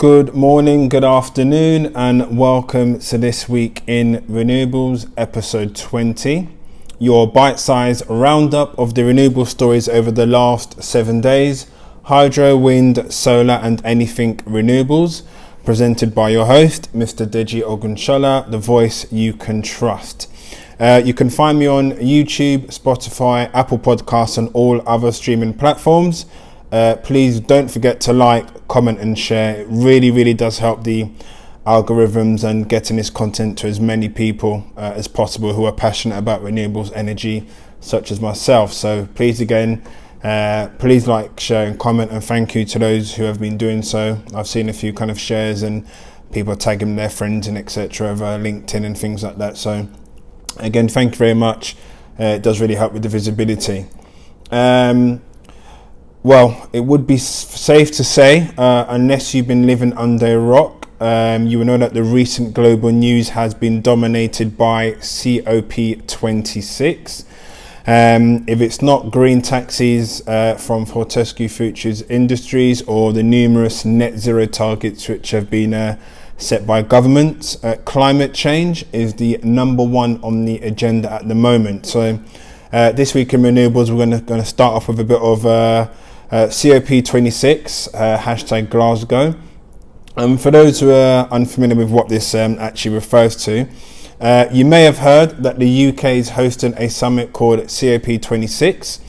Good morning, good afternoon, and welcome to this week in Renewables, episode 20, your bite-sized roundup of the renewable stories over the last 7 days, hydro, wind, solar, and anything renewables, presented by your host, Mr. Deji OGUNSOLA, the voice you can trust. You can find me on YouTube, Spotify, Apple Podcasts, and all other streaming platforms. Please don't forget to like, comment and share. It really does help the algorithms and getting this content to as many people as possible who are passionate about renewables energy, such as myself. So please again, please like, share and comment, and thank you to those who have been doing so. I've seen a few kind of shares and people tagging their friends and etc. over LinkedIn and things like that. So again, thank you very much. It does really help with the visibility. Well, it would be safe to say, unless you've been living under a rock, you will know that the recent global news has been dominated by COP26. If it's not green taxis from Fortescue Futures Industries or the numerous net zero targets which have been set by governments, climate change is the number one on the agenda at the moment. So this week in Renewables, we're going to start off with a bit of COP26, hashtag Glasgow. For those who are unfamiliar with what this actually refers to, you may have heard that the UK is hosting a summit called COP26,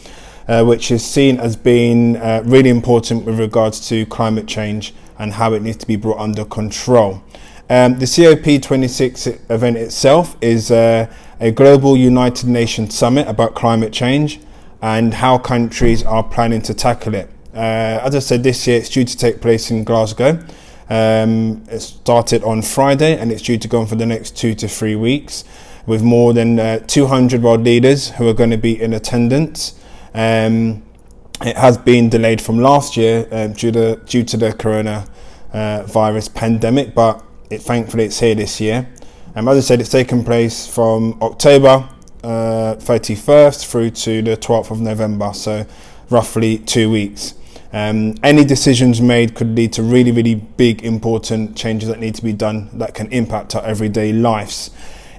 which is seen as being really important with regards to climate change and how it needs to be brought under control. The COP26 event itself is a global United Nations summit about climate change and how countries are planning to tackle it. As I said, this year it's due to take place in Glasgow. It started on Friday and it's due to go on for the next 2 to 3 weeks with more than 200 world leaders who are going to be in attendance. It has been delayed from last year due to the coronavirus pandemic, but thankfully it's here this year. As I said, it's taken place from October 31st through to the 12th of November, so roughly 2 weeks. Any decisions made could lead to really big important changes that need to be done that can impact our everyday lives.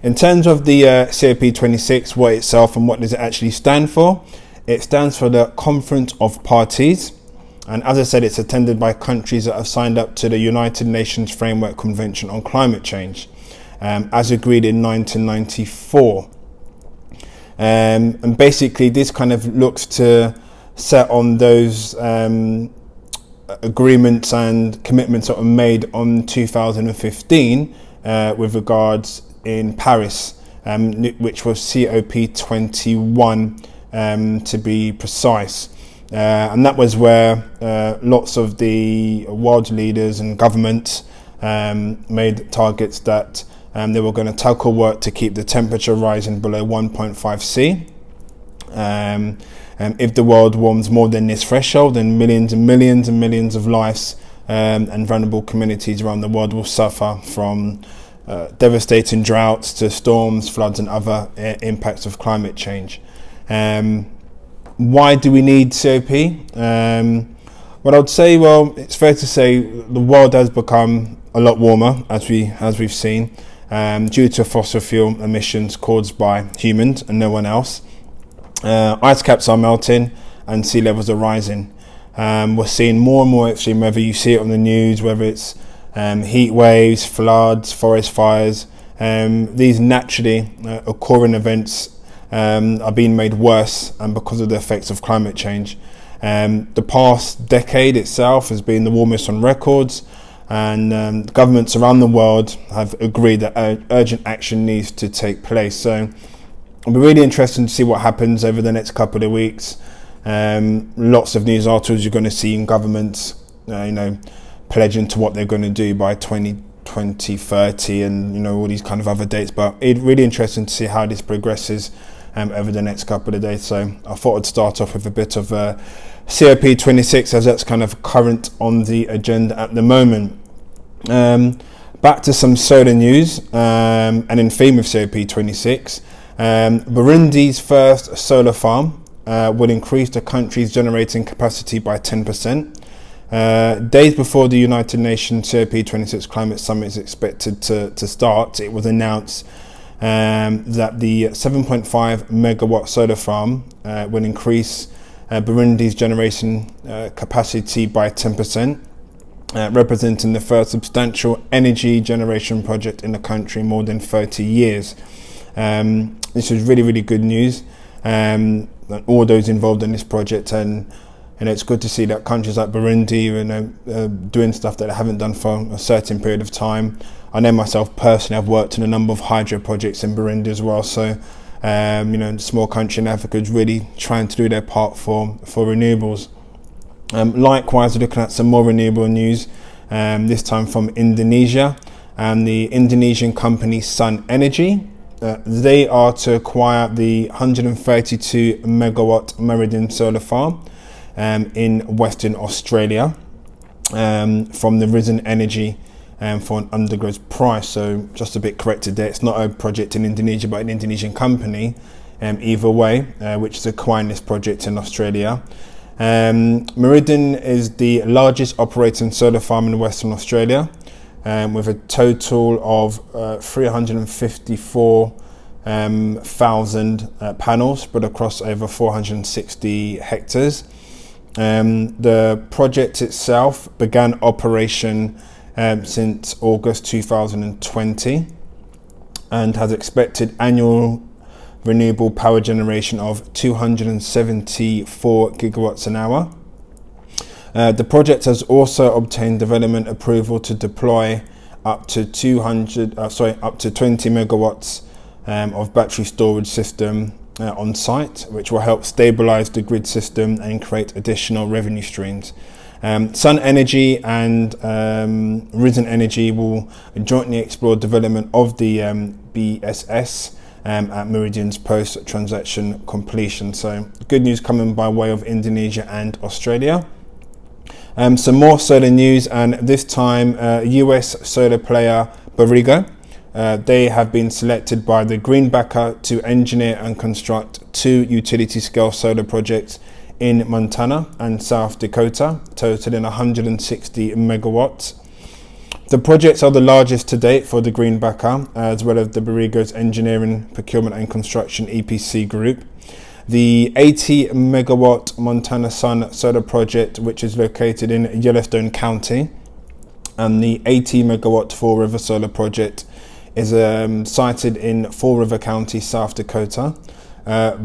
In terms of the COP26, what itself and what does it actually stand for? It stands for the Conference of Parties, and as I said, it's attended by countries that have signed up to the United Nations Framework Convention on Climate Change, as agreed in 1994. And basically this kind of looks to set on those agreements and commitments that were made on 2015 with regards in Paris, which was COP21 to be precise. And that was where lots of the world leaders and governments made targets that they were going to tackle work to keep the temperature rising below 1.5 C. If the world warms more than this threshold, then millions and millions and millions of lives and vulnerable communities around the world will suffer from devastating droughts to storms, floods and other impacts of climate change. Why do we need COP? What I would say, well, it's fair to say the world has become a lot warmer, as we've seen, due to fossil fuel emissions caused by humans and no one else. Ice caps are melting and sea levels are rising. We're seeing more and more extreme weather. You see it on the news, whether it's heat waves, floods, forest fires. These naturally occurring events are being made worse because of the effects of climate change. The past decade itself has been the warmest on records, and governments around the world have agreed that urgent action needs to take place. So it'll be really interesting to see what happens over the next couple of weeks. Lots of news articles you're going to see in governments, pledging to what they're going to do by 2030 and all these kind of other dates. But it's really interesting to see how this progresses over the next couple of days. So I thought I'd start off with a bit of COP26 as that's kind of current on the agenda at the moment. Back to some solar news, and in theme of COP26, Burundi's first solar farm will increase the country's generating capacity by 10%. Days before the United Nations COP26 Climate Summit is expected to start, it was announced that the 7.5 megawatt solar farm will increase Burundi's generation capacity by 10%, representing the first substantial energy generation project in the country in more than 30 years. This was really, really good news. All those involved in this project, and it's good to see that countries like Burundi are doing stuff that they haven't done for a certain period of time. I know myself personally, I've worked in a number of hydro projects in Burundi as well, so the small country in Africa is really trying to do their part for renewables. Likewise, looking at some more renewable news, this time from Indonesia, and the Indonesian company Sun Energy. They are to acquire the 132 megawatt Meridian solar farm in Western Australia from the Risen Energy for an undergross price. So just a bit corrected there, it's not a project in Indonesia but an Indonesian company either way, which is acquiring this project in Australia. Meridian is the largest operating solar farm in Western Australia, with a total of 354,000 panels spread across over 460 hectares. The project itself began operation since August 2020 and has expected annual renewable power generation of 274 gigawatts an hour. The project has also obtained development approval to deploy up to 20 megawatts of battery storage system on site, which will help stabilize the grid system and create additional revenue streams. Sun Energy and Risen Energy will jointly explore development of the BSS at Meridian's post-transaction completion. So good news coming by way of Indonesia and Australia. Some more solar news, and this time US solar player Borigo. They have been selected by the Greenbacker to engineer and construct 2 utility-scale solar projects in Montana and South Dakota, totaling 160 megawatts. The projects are the largest to date for the Greenbacker, as well as the Borigo's engineering, procurement and construction EPC group. The 80 megawatt Montana Sun solar project, which is located in Yellowstone County, and the 80 megawatt Fall River solar project is sited in Fall River County, South Dakota.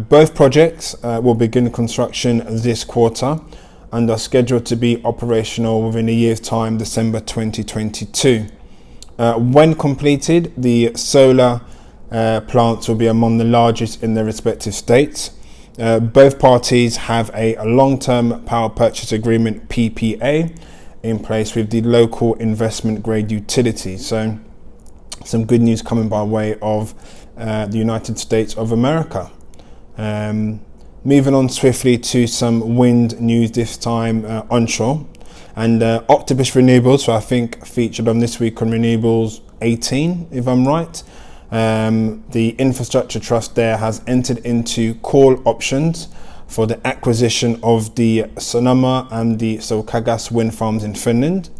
Both projects will begin construction this quarter and are scheduled to be operational within a year's time, December 2022. When completed, the solar plants will be among the largest in their respective states. Both parties have a long-term power purchase agreement, PPA, in place with the local investment grade utility. So some good news coming by way of the United States of America. Moving on swiftly to some wind news, this time onshore. And Octopus Renewables, so I think featured on this week on Renewables 18, if I'm right. The infrastructure trust there has entered into call options for the acquisition of the Sonoma and the Saukagas wind farms in Finland,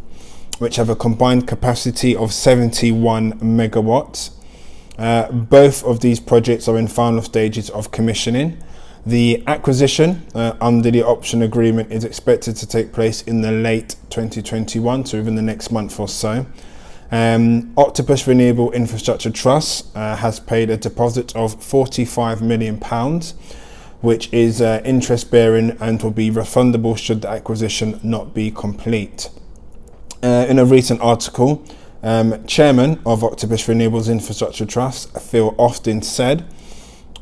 which have a combined capacity of 71 megawatts. Both of these projects are in final stages of commissioning. The acquisition under the option agreement is expected to take place in the late 2021, so within the next month or so. Octopus Renewable Infrastructure Trust has paid a deposit of £45 million, which is interest bearing and will be refundable should the acquisition not be complete. In a recent article, Chairman of Octopus Renewables Infrastructure Trust, Phil Austin, said,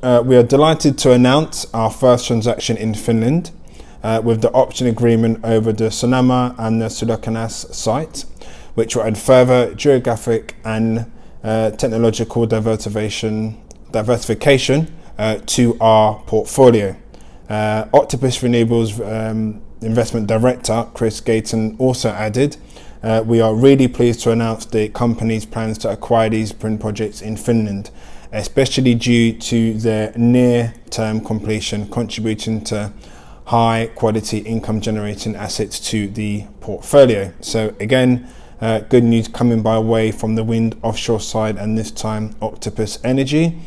"We are delighted to announce our first transaction in Finland with the option agreement over the Sonoma and the Saukagas site, which will add further geographic and technological diversification to our portfolio." Octopus Renewables Investment Director Chris Gayton also added, "We are really pleased to announce the company's plans to acquire these wind projects in Finland, especially due to their near-term completion, contributing to high quality income generating assets to the portfolio. So again, good news coming by way from the wind offshore side, and this time Octopus Energy.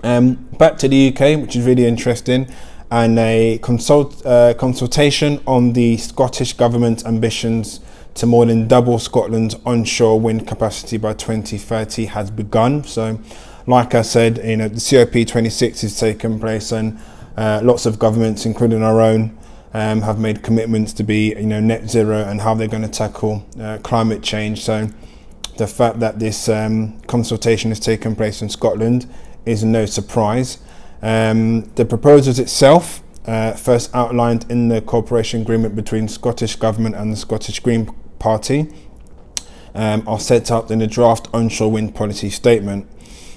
Back to the UK, which is really interesting, and a consultation on the Scottish Government's ambitions to more than double Scotland's onshore wind capacity by 2030 has begun. So like I said, the COP26 is taking place, and lots of governments, including our own, have made commitments to be net zero and how they're going to tackle climate change. So the fact that this consultation is taking place in Scotland is no surprise. The proposals itself, first outlined in the cooperation agreement between Scottish Government and the Scottish Green Party, are set out in the draft onshore wind policy statement.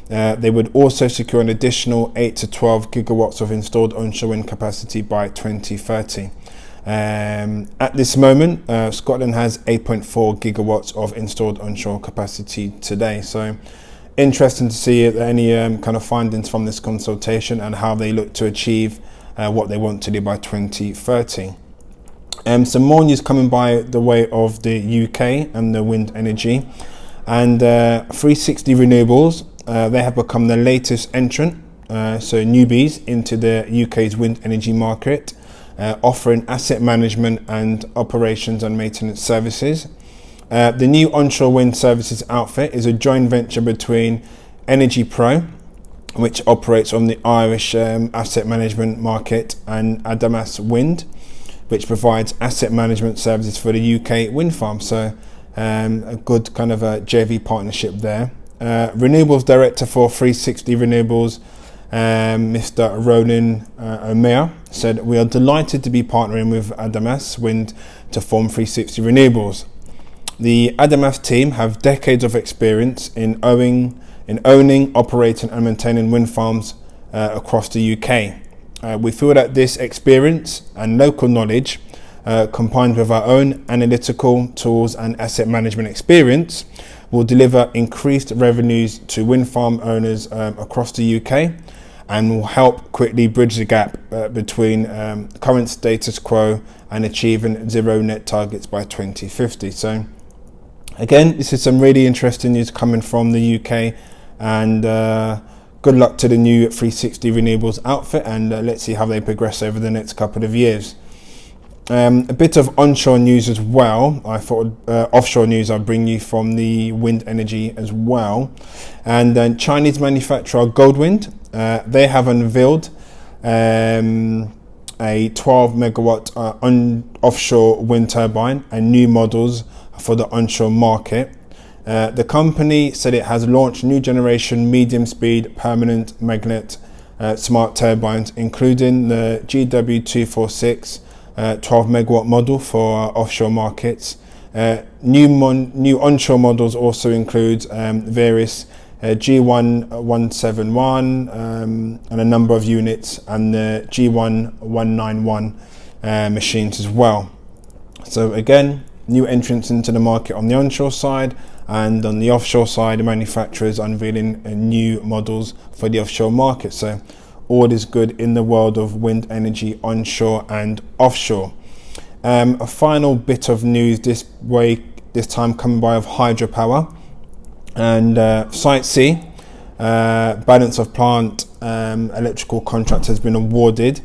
They would also secure an additional 8 to 12 gigawatts of installed onshore wind capacity by 2030. At this moment, Scotland has 8.4 gigawatts of installed onshore capacity today. So interesting to see any kind of findings from this consultation and how they look to achieve what they want to do by 2030. Some more news coming by the way of the UK and the wind energy, and 360 Renewables. They have become the latest entrant, so newbies into the UK's wind energy market, offering asset management and operations and maintenance services. The new onshore wind services outfit is a joint venture between Energy Pro, which operates on the Irish asset management market, and Adamas Wind, which provides asset management services for the UK wind farm. So a good kind of a JV partnership there. Renewables Director for 360 Renewables, Mr. Ronan O'Meara, said, "We are delighted to be partnering with Adamas Wind to form 360 Renewables. The Adamas team have decades of experience in owning, operating and maintaining wind farms across the UK. We feel that this experience and local knowledge, combined with our own analytical tools and asset management experience, will deliver increased revenues to wind farm owners across the UK, and will help quickly bridge the gap between current status quo and achieving zero net targets by 2050. So again, this is some really interesting news coming from the UK, and good luck to the new 360 Renewables outfit, and let's see how they progress over the next couple of years. A bit of onshore news as well. I thought offshore news I'll bring you from the wind energy as well. And then Chinese manufacturer Goldwind, they have unveiled a 12 megawatt offshore wind turbine and new models for the onshore market. The company said it has launched new generation medium speed permanent magnet smart turbines, including the GW246 12 megawatt model for offshore markets. New onshore models also include various G1171 and a number of units, and the G1191 machines as well. So again, new entrants into the market on the onshore side, and on the offshore side, the manufacturers unveiling new models for the offshore market. So all is good in the world of wind energy onshore and offshore. A final bit of news this time coming by of hydropower, and Site C, balance of plant electrical contract has been awarded.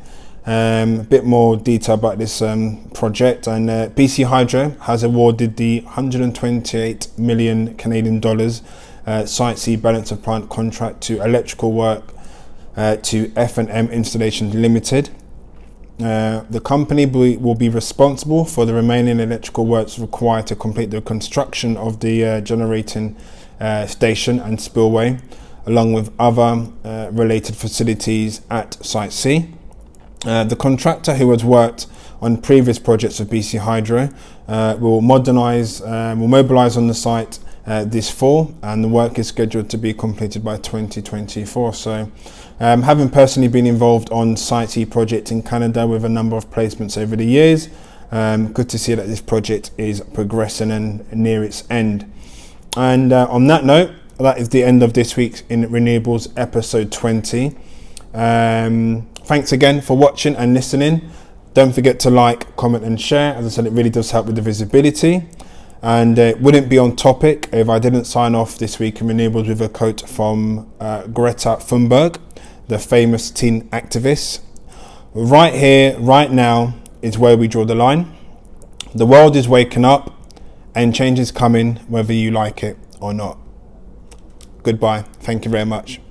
A bit more detail about this project, and BC Hydro has awarded the 128 million Canadian dollars Site C balance of plant contract to electrical work to F&M Installations Limited. The company will be responsible for the remaining electrical works required to complete the construction of the generating station and spillway, along with other related facilities at Site C. The contractor, who has worked on previous projects of BC Hydro, will mobilise on the site this fall, and the work is scheduled to be completed by 2024. So having personally been involved on Site C project in Canada with a number of placements over the years, good to see that this project is progressing and near its end. And on that note, that is the end of this week's In Renewables episode 20. Thanks again for watching and listening. Don't forget to like, comment and share. As I said, it really does help with the visibility. And it wouldn't be on topic if I didn't sign off this week in Renewables with a quote from Greta Thunberg, the famous teen activist. Right here, right now is where we draw the line. The world is waking up and change is coming whether you like it or not. Goodbye. Thank you very much.